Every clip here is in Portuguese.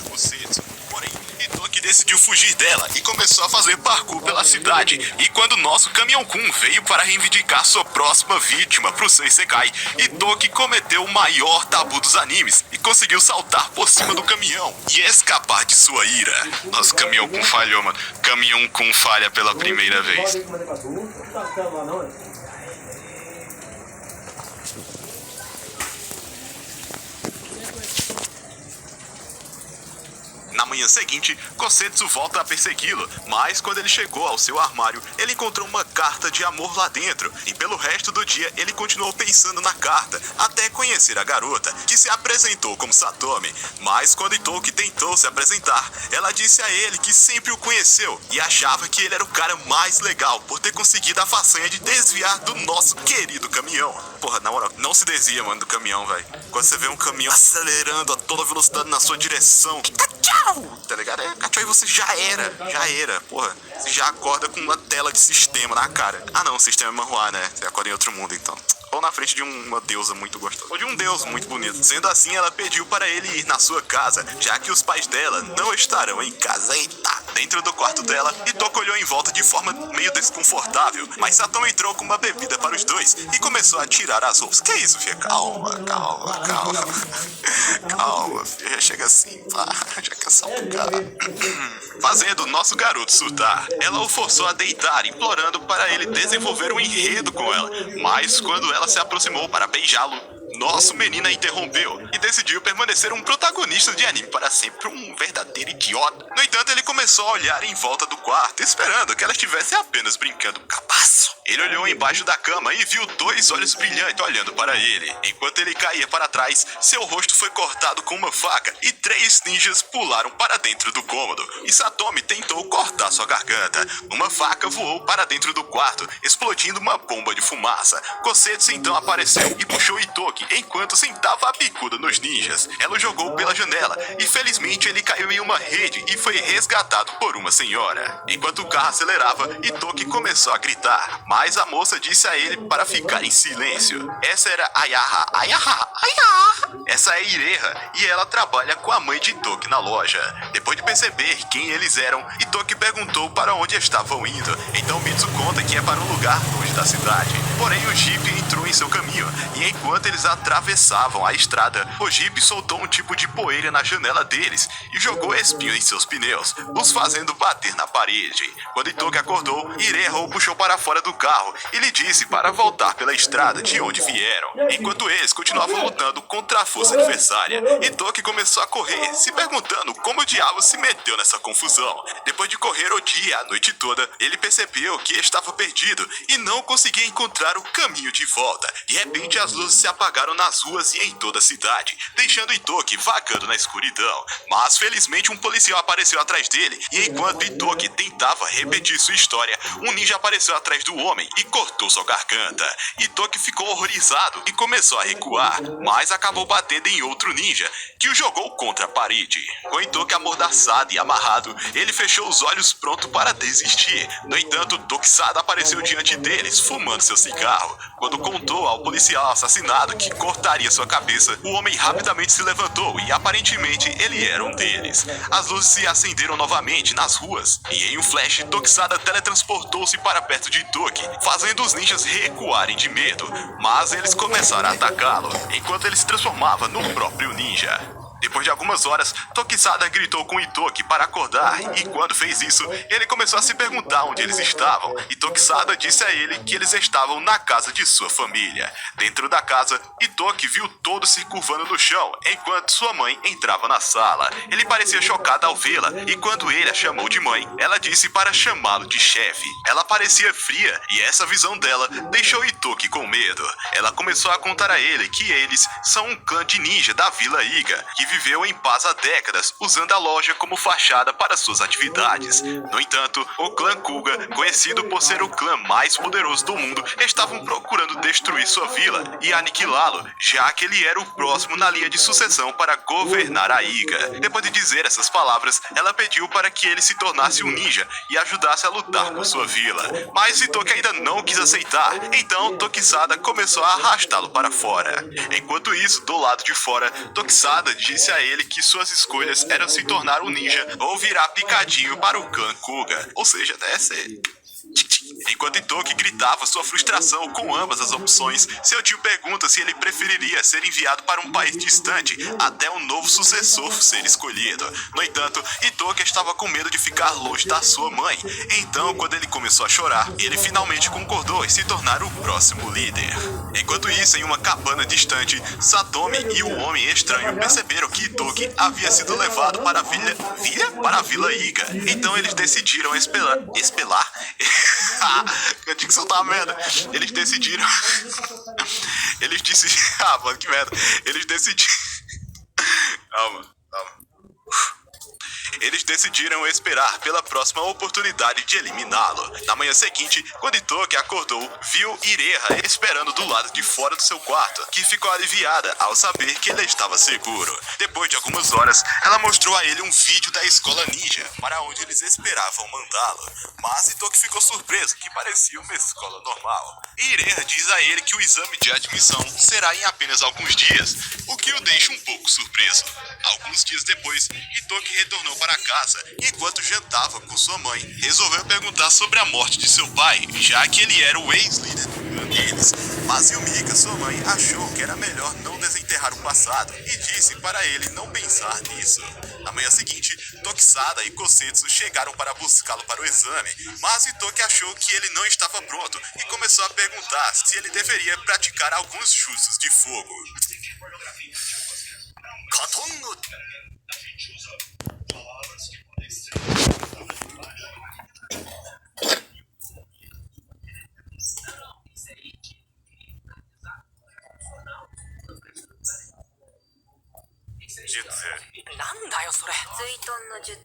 Kosetsu. Porém, Itoki decidiu fugir dela e começou a fazer parkour pela cidade. E quando nosso Caminhão-kun veio para reivindicar sua próxima vítima pro seu Isekai, Itoki cometeu o maior tabu dos animes e conseguiu saltar por cima do caminhão e escapar de sua ira. Nosso Caminhão-kun falhou, mano. Caminhão-kun falha pela primeira vez. Na manhã seguinte, Kosetsu volta a persegui-lo, mas quando ele chegou ao seu armário, ele encontrou uma carta de amor lá dentro, e pelo resto do dia ele continuou pensando na carta, até conhecer a garota, que se apresentou como Satomi. Mas quando Itoki tentou se apresentar, ela disse a ele que sempre o conheceu, e achava que ele era o cara mais legal, por ter conseguido a façanha de desviar do nosso querido caminhão. Porra, na moral, não se desvia, mano, do caminhão, velho. Quando você vê um caminhão acelerando a toda velocidade na sua direção, tá ligado? Cachorro, aí você já era, porra. Você já acorda com uma tela de sistema na cara. Ah não, o sistema é manhua, né? Você acorda em outro mundo, então. Ou na frente de uma deusa muito gostosa. Ou de um deus muito bonito. Sendo assim, ela pediu para ele ir na sua casa, já que os pais dela não estarão em casa. Eita! Dentro do quarto dela, Itoki olhou em volta de forma meio desconfortável, mas Satomi entrou com uma bebida para os dois e começou a tirar as roupas. Que isso, filha? Calma. Calma, filha. Já chega assim, pá. Já quer salpicar. Fazendo o nosso garoto surtar, ela o forçou a deitar, implorando para ele desenvolver um enredo com ela. Mas quando ela se aproximou para beijá-lo, nosso menino a interrompeu e decidiu permanecer um protagonista de anime para sempre, um verdadeiro idiota. No entanto, ele começou a olhar em volta do quarto, esperando que ela estivesse apenas brincando. Cabaço! Ele olhou embaixo da cama e viu dois olhos brilhantes olhando para ele. Enquanto ele caía para trás, seu rosto foi cortado com uma faca e 3 ninjas pularam para dentro do cômodo. E Satomi tentou cortar sua garganta. Uma faca voou para dentro do quarto, explodindo uma bomba de fumaça. Kosetsu então apareceu e puxou Itoki enquanto sentava a bicuda nos ninjas. Ela o jogou pela janela e felizmente ele caiu em uma rede e foi resgatado por uma senhora. Enquanto o carro acelerava, Itoki começou a gritar, mas a moça disse a ele para ficar em silêncio. Essa era Ayaha. Essa é Ireha e ela trabalha com a mãe de Itoki na loja. Depois de perceber quem eles eram, Itoki perguntou para onde estavam indo. Então Mitsu conta que é para um lugar longe da cidade. Porém o Jeep entrou em seu caminho e enquanto eles atravessavam a estrada, o Jeep soltou um tipo de poeira na janela deles e jogou espinho em seus pneus, os fazendo bater na parede. Quando Itoki acordou, Ireha o puxou para fora do carro e lhe disse para voltar pela estrada de onde vieram. Enquanto eles continuavam lutando contra a força adversária, Itoki começou a correr, se perguntando como o diabo se meteu nessa confusão. Depois de correr o dia e a noite toda, ele percebeu que estava perdido e não conseguia encontrar o caminho de volta. De repente, as luzes se apagaram nas ruas e em toda a cidade, deixando Itoki vagando na escuridão. Mas felizmente um policial apareceu atrás dele e enquanto Itoki tentava repetir sua história, um ninja apareceu atrás do homem e cortou sua garganta. Itoki ficou horrorizado e começou a recuar, mas acabou batendo em outro ninja, que o jogou contra a parede. Com Itoki amordaçado e amarrado, ele fechou os olhos pronto para desistir. No entanto, Tokusada apareceu diante deles, fumando seu cigarro. Quando contou ao policial assassinado que cortaria sua cabeça, o homem rapidamente se levantou e aparentemente ele era um deles. As luzes se acenderam novamente nas ruas e em um flash, Tokusada teletransportou-se para perto de Itoki, fazendo os ninjas recuarem de medo. Mas eles começaram a atacá-lo, enquanto ele se transformava no próprio ninja. Depois de algumas horas, Tokusada gritou com Itoki para acordar e quando fez isso, ele começou a se perguntar onde eles estavam e Tokusada disse a ele que eles estavam na casa de sua família. Dentro da casa, Itoki viu todos se curvando no chão enquanto sua mãe entrava na sala. Ele parecia chocado ao vê-la e quando ele a chamou de mãe, ela disse para chamá-lo de chefe. Ela parecia fria e essa visão dela deixou Itoki com medo. Ela começou a contar a ele que eles são um clã de ninja da Vila Iga, que viveu em paz há décadas, usando a loja como fachada para suas atividades. No entanto, o clã Kuga, conhecido por ser o clã mais poderoso do mundo, estavam procurando destruir sua vila e aniquilá-lo, já que ele era o próximo na linha de sucessão para governar a Iga. Depois de dizer essas palavras, ela pediu para que ele se tornasse um ninja e ajudasse a lutar por sua vila. Mas Itoki ainda não quis aceitar, então Tokusada começou a arrastá-lo para fora. Enquanto isso, do lado de fora, Tokusada disse disse a ele que suas escolhas eram se tornar um ninja ou virar picadinho para o clã Kuga. Ou seja, deve ser... Enquanto Itoki gritava sua frustração com ambas as opções, seu tio pergunta se ele preferiria ser enviado para um país distante até um novo sucessor ser escolhido. No entanto, Itoki estava com medo de ficar longe da sua mãe. Então, quando ele começou a chorar, ele finalmente concordou em se tornar o próximo líder. Enquanto isso, em uma cabana distante, Satomi e o Homem Estranho perceberam que Itoki havia sido levado para a Vila Iga. Então eles decidiram espelar? A dicção tá merda. Eles decidiram. Ah, mano, que merda. Eles decidiram. Calma. Eles decidiram esperar pela próxima oportunidade de eliminá-lo. Na manhã seguinte, quando Itoki acordou, viu Ireha esperando do lado de fora do seu quarto, que ficou aliviada ao saber que ele estava seguro. Depois de algumas horas, ela mostrou a ele um vídeo da escola ninja, para onde eles esperavam mandá-lo. Mas Itoki ficou surpreso, que parecia uma escola normal. Ireha diz a ele que o exame de admissão será em apenas alguns dias, o que o deixa um pouco surpreso. Alguns dias depois, Itoki retornou para casa e, enquanto jantava com sua mãe, resolveu perguntar sobre a morte de seu pai, já que ele era o ex-líder do clã deles. Mas Yumika, sua mãe, achou que era melhor não desenterrar o passado e disse para ele não pensar nisso. Na manhã seguinte, Tokisada e Kosetsu chegaram para buscá-lo para o exame, mas Itoki achou que ele não estava pronto e começou a perguntar se ele deveria praticar alguns jutsus de fogo. Katongo. 術。なんだよそれ。追遁の術。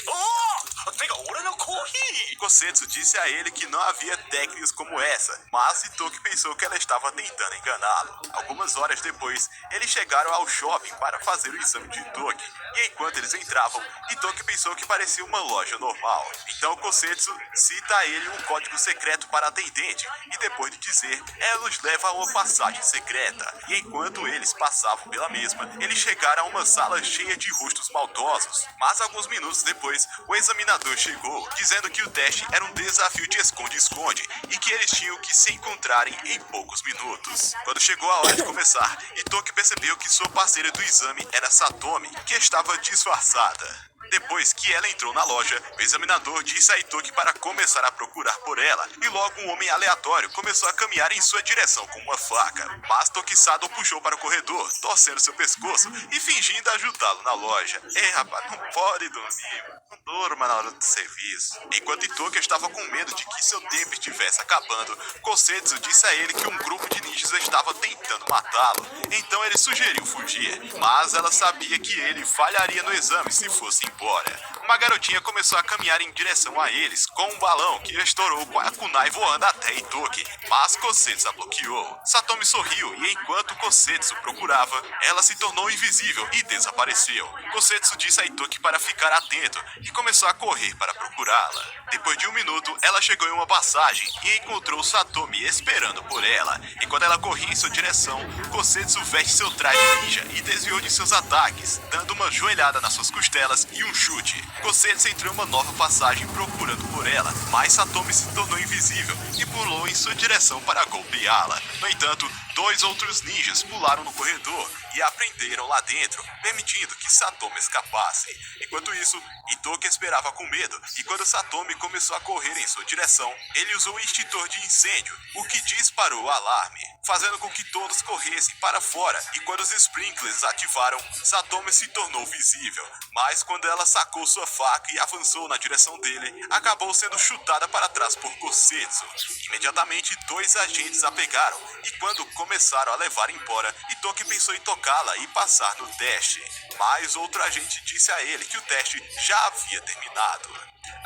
Oh! Pega ouro no corre! Kosetsu disse a ele que não havia técnicas como essa, mas Itoki pensou que ela estava tentando enganá-lo. Algumas horas depois, eles chegaram ao shopping para fazer o exame de Itoki, e enquanto eles entravam, Itoki pensou que parecia uma loja normal. Então Kosetsu cita a ele um código secreto para atendente, e depois de dizer, ela os leva a uma passagem secreta. E enquanto eles passavam pela mesma, eles chegaram a uma sala cheia de rostos maldosos. Mas alguns minutos depois, o examinador chegou, dizendo que o teste era um desafio de esconde-esconde e que eles tinham que se encontrarem em poucos minutos. Quando chegou a hora de começar, Itoki percebeu que sua parceira do exame era Satomi, que estava disfarçada. Depois que ela entrou na loja, o examinador disse a Itoki para começar a procurar por ela, e logo um homem aleatório começou a caminhar em sua direção com uma faca. Mas Tokisado o puxou para o corredor, torcendo seu pescoço e fingindo ajudá-lo na loja. Ei, rapaz, não pode dormir. Não durma na hora do serviço. Enquanto Itoki estava com medo de que seu tempo estivesse acabando, Kosetsu disse a ele que um grupo de ninjas estava tentando matá-lo. Então ele sugeriu fugir, mas ela sabia que ele falharia no exame se fosse embora. Uma garotinha começou a caminhar em direção a eles com um balão que estourou com a kunai voando até Itoki, mas Kosetsu a bloqueou. Satomi sorriu e enquanto Kosetsu procurava, ela se tornou invisível e desapareceu. Kosetsu disse a Itoki para ficar atento e começou a correr para procurá-la. Depois de um minuto, ela chegou em uma passagem e encontrou Satomi esperando por ela. E quando ela corria em sua direção, Kosetsu veste seu traje ninja e desviou de seus ataques, dando uma joelhada nas suas costelas e um chute. Kosetsu entrou em uma nova passagem procurando por ela, mas Satomi se tornou invisível e pulou em sua direção para golpeá-la. No entanto, dois outros ninjas pularam no corredor e a prenderam lá dentro, permitindo que Satomi escapasse. Enquanto isso, Itoki esperava com medo, e quando Satomi começou a correr em sua direção, ele usou o extintor de incêndio, o que disparou o alarme, fazendo com que todos corressem para fora, e quando os sprinklers ativaram, Satomi se tornou visível. Mas quando ela sacou sua faca e avançou na direção dele, acabou sendo chutada para trás por Kosetsu. Imediatamente, dois agentes a pegaram, e quando começaram a levar embora, Itoki pensou em tocá-la e passar no teste. Mas outro agente disse a ele que o teste já havia terminado.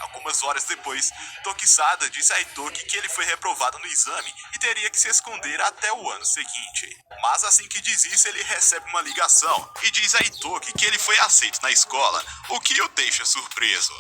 Algumas horas depois, Tokisada disse a Itoki que ele foi reprovado no exame e teria que se esconder até o ano seguinte. Mas assim que diz isso, ele recebe uma ligação e diz a Itoki que ele foi aceito na escola, o que o deixa surpreso.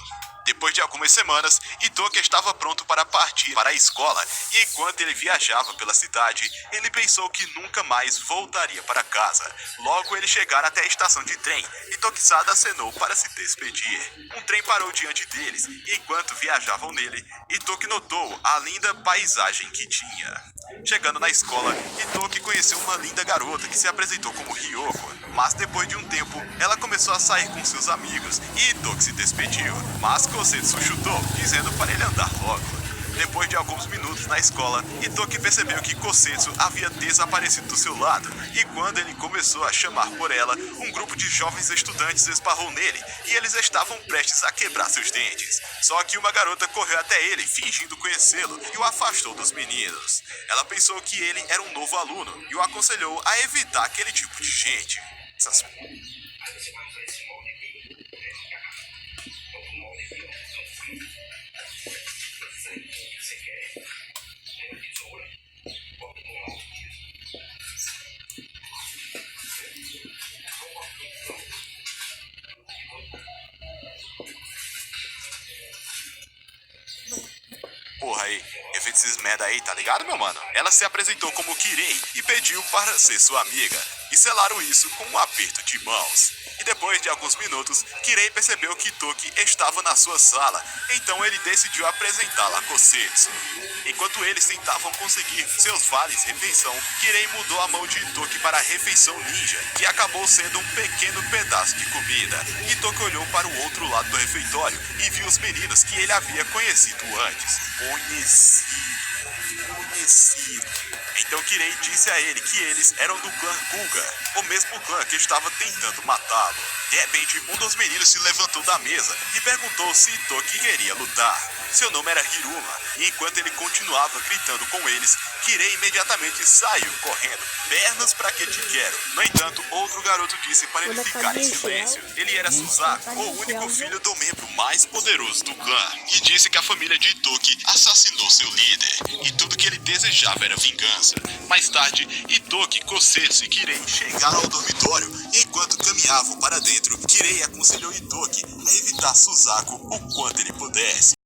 Depois de algumas semanas, Itoki estava pronto para partir para a escola e enquanto ele viajava pela cidade, ele pensou que nunca mais voltaria para casa. Logo ele chegar até a estação de trem e Tokisada acenou para se despedir. Um trem parou diante deles e enquanto viajavam nele, Itoki notou a linda paisagem que tinha. Chegando na escola, Itoki conheceu uma linda garota que se apresentou como Ryoko, mas depois de um tempo, ela começou a sair com seus amigos e Itoki se despediu, mas Kosetsu chutou, dizendo para ele andar logo. Depois de alguns minutos na escola, Itoki percebeu que Kosetsu havia desaparecido do seu lado, e quando ele começou a chamar por ela, um grupo de jovens estudantes esbarrou nele, e eles estavam prestes a quebrar seus dentes. Só que uma garota correu até ele, fingindo conhecê-lo, e o afastou dos meninos. Ela pensou que ele era um novo aluno, e o aconselhou a evitar aquele tipo de gente. Porra aí, evita esses merda aí, tá ligado, meu mano? Ela se apresentou como Kirei e pediu para ser sua amiga. E selaram isso com um aperto de mãos. E depois de alguns minutos, Kirei percebeu que Itoki estava na sua sala, então ele decidiu apresentá-la a Kosetsu. Enquanto eles tentavam conseguir seus vales refeição, Kirei mudou a mão de Itoki para a refeição ninja, que acabou sendo um pequeno pedaço de comida. Itoki olhou para o outro lado do refeitório e viu os meninos que ele havia conhecido antes. Conhecido. Então Kirei disse a ele que eles eram do clã Kuga, o mesmo clã que estava tentando matá-lo. De repente, um dos meninos se levantou da mesa e perguntou se Itoki queria lutar. Seu nome era Hiruma, e enquanto ele continuava gritando com eles, Kirei imediatamente saiu correndo. Pernas pra que te quero. No entanto, outro garoto disse para ele ficar em silêncio. Ele era Suzaku, o único filho do membro mais poderoso do clã, e disse que a família de Itoki assassinou seu líder, e tudo que ele desejava era vingança. Mais tarde, Itoki, Kosetsu e Kirei chegaram ao dormitório, e enquanto caminhavam para dentro, Kirei aconselhou Itoki a evitar Suzaku o quanto ele pudesse.